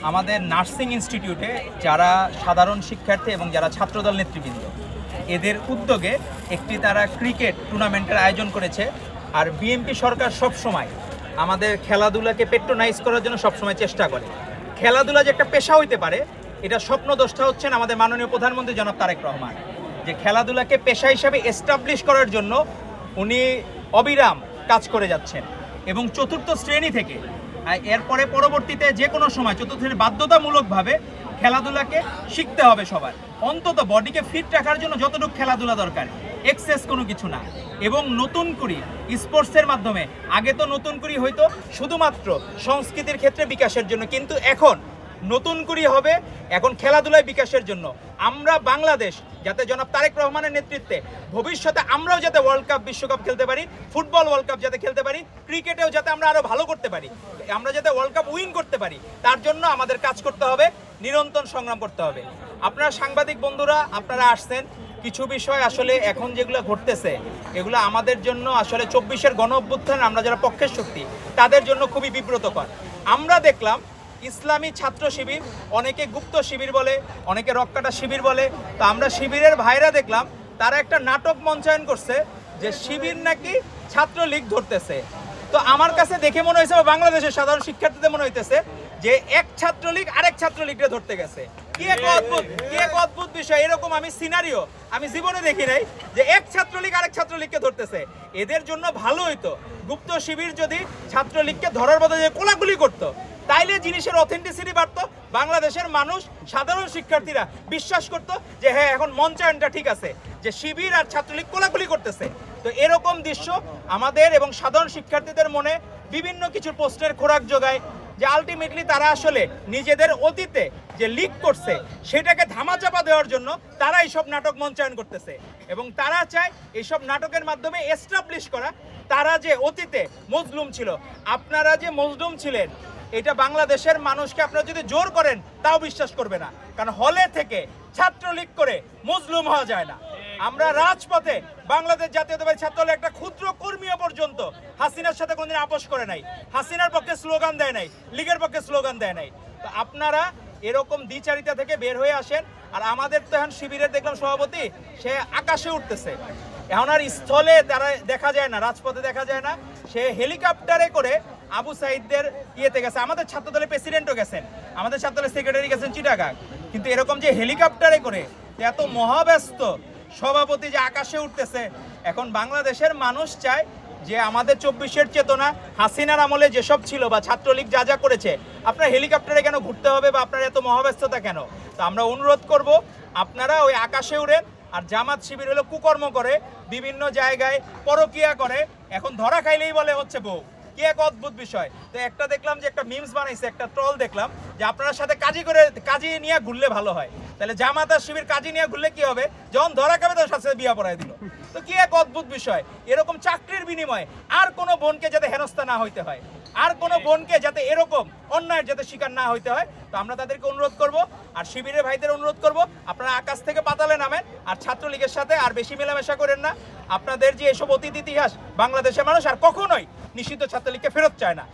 আমাদের নার্সিং ইনস্টিটিউটে যারা সাধারণ শিক্ষার্থী এবং যারা ছাত্রদল নেতৃবৃন্দ এদের উদ্যোগে একটি তারা ক্রিকেট টুর্নামেন্টের আয়োজন করেছে। আর বিএনপি সরকার সব সময় আমাদের খেলাধুলাকে পেট্রোনাইজ করার জন্য সবসময় চেষ্টা করে। খেলাধুলা যে একটা পেশা হইতে পারে এটা স্বপ্নদ্রষ্টা হচ্ছেন আমাদের মাননীয় প্রধানমন্ত্রী জনাব তারেক রহমান, যে খেলাধুলাকে পেশা হিসাবে এস্টাবলিশ করার জন্য উনি অবিরাম কাজ করে যাচ্ছেন। এবং চতুর্থ শ্রেণী থেকে এরপরে পরবর্তীতে যে কোনো সময় চতুর্থ শ্রেণী বাধ্যতামূলকভাবে খেলাধুলাকে শিখতে হবে সবার, অন্তত বডিকে ফিট রাখার জন্য যতটুকু খেলাধুলা দরকার, এক্সেস কোনো কিছু না। এবং নতুন করি স্পোর্টসের মাধ্যমে, আগে তো নতুন করি হয়তো শুধুমাত্র সংস্কৃতির ক্ষেত্রে বিকাশের জন্য, কিন্তু এখন নতুন করি হবে এখন খেলাধুলায় বিকাশের জন্য। আমরা বাংলাদেশ যাতে জনাব তারেক রহমানের নেতৃত্বে ভবিষ্যতে আমরাও যাতে ওয়ার্ল্ড কাপ বিশ্বকাপ খেলতে পারি, ফুটবল ওয়ার্ল্ড কাপ যাতে খেলতে পারি, ক্রিকেটেও যাতে আমরা আরও ভালো করতে পারি, আমরা যাতে ওয়ার্ল্ড কাপ উইন করতে পারি, তার জন্য আমাদের কাজ করতে হবে, নিরন্তর সংগ্রাম করতে হবে। আপনারা সাংবাদিক বন্ধুরা আপনারা আসছেন, কিছু বিষয় আসলে এখন যেগুলো ঘটতেছে এগুলো আমাদের জন্য আসলে 24-এর গণ অভ্যুত্থান আমরা যারা পক্ষের শক্তি তাদের জন্য খুবই বিব্রতকর। আমরা দেখলাম ইসলামী ছাত্র শিবির, অনেকে গুপ্ত শিবির বলে, অনেকে রক্কাটা শিবির বলে, তো আমরা শিবিরের ভাইরা দেখলাম তারা একটা নাটক মঞ্চায়ন করছে যে শিবির নাকি ছাত্রলীগ ধরতেছে। তো আমার কাছে দেখে মনে হয়েছে, বাংলাদেশের সাধারণ শিক্ষার্থীদের মনে হইতেছে যে এক ছাত্রলীগ আরেক ছাত্রলীগকে ধরতে গেছে। কি এক অদ্ভুত বিষয়! এরকম আমি সিনারিও আমি জীবনে দেখি নাই যে এক ছাত্রলীগ আরেক ছাত্রলীগকে ধরতেছে। এদের জন্য ভালো হইতো গুপ্ত শিবির যদি ছাত্রলীগকে ধরার বদলে কোলাকুলি করতো, তাইলে জিনিসের অথেন্টিসিটি বাড়তো, বাংলাদেশের মানুষ সাধারণ শিক্ষার্থীরা বিশ্বাস করতো যে হ্যাঁ এখন মঞ্চায়নটা ঠিক আছে, যে শিবির আর ছাত্রলীগ কোলাকুলি করতেছে। তো এরকম দৃশ্য আমাদের এবং সাধারণ শিক্ষার্থীদের মনে বিভিন্ন কিছু প্রশ্নের খোরাক যোগায়, যে আলটিমেটলি তারা আসলে নিজেদের অতীতে যে লিক করছে সেটাকে ধামাচাপা দেওয়ার জন্য তারা এইসব নাটক মঞ্চায়ন করতেছে। এবং তারা চায় এইসব নাটকের মাধ্যমে এস্টাবলিশ করা তারা যে অতীতে মজলুম ছিল। আপনারা যে মজলুম ছিলেন এটা বাংলাদেশের মানুষকে আপনারা যদি জোর করেন তাও বিশ্বাস করবে না, কারণ হলে থেকে ছাত্রলীগ করে মজলুম হওয়া যায় না। আমরা রাজপথে বাংলাদেশ জাতীয়তাবাদী ছাত্রদলের একটা ক্ষুদ্র কর্মীও পর্যন্ত হাসিনার সাথে কোনদিন আপোষ করে নাই, হাসিনার পক্ষে স্লোগান দেয় নাই, লীগের পক্ষে স্লোগান দেয় নাই। তো আপনারা এরকম দ্বিচারিতা থেকে বের হয়ে আসেন। আর আমাদের তো এখন শিবিরের দেখলাম সভাপতি সে আকাশে উঠতেছে, এখন আর স্থলে তারা দেখা যায় না, রাজপথে দেখা যায় না, সে হেলিকপ্টারে করে আবু সাইদদের ইয়েতে গেছে। আমাদের ছাত্রদলের প্রেসিডেন্টও গেছেন, আমাদের ছাত্রদলের সেক্রেটারি গেছেন চিটাগাং, কিন্তু এরকম যে হেলিকপ্টারে করে এত মহাব্যস্ত সভাপতি যে আকাশে উঠতেছে, এখন বাংলাদেশের মানুষ চায় যে আমাদের 24-এর চেতনা হাসিনার আমলে যেসব ছিল বা ছাত্রলীগ যা যা করেছে, আপনার হেলিকপ্টারে কেন ঘুরতে হবে বা আপনার এত মহাব্যস্ততা কেন? তো আমরা অনুরোধ করব আপনারা ওই আকাশে উড়েন। আর জামাত শিবির হলো কুকর্ম করে, বিভিন্ন জায়গায় পরকিয়া করে, এখন ধরা খাইলেই বলে হচ্ছে বউ। কি এক অদ্ভুত বিষয়! তো একটা দেখলাম যে একটা মিমস বানাইছে, একটা ট্রল দেখলাম যে আপনার সাথে কাজী নিয়ে ঘুরলে ভালো হয়। তাহলে জামাত আর শিবির কাজী নিয়ে ঘুরলে কি হবে? যখন ধরা খাবে তখন সাথে বিয়া পড়ায় দিল। তো কি এক অদ্ভুত বিষয়! এরকম চাকরির বিনিময়ে আর কোনো বোনকে যাতে হেনস্থা না হইতে হয়, আর কোনো বোনকে যাতে এরকম অন্যায়ের যাতে শিকার না হইতে হয়, তো আমরা তাদেরকে অনুরোধ করব। আর শিবিরের ভাইদের অনুরোধ করব আপনারা আকাশ থেকে পাতালে নামেন, আর ছাত্রলীগের সাথে আর বেশি মেলামেশা করেন না। আপনাদের যে এসব অতীত ইতিহাস বাংলাদেশের মানুষ আর কখনোই নিষিদ্ধ ছাত্রলীগকে ফেরত চায় না।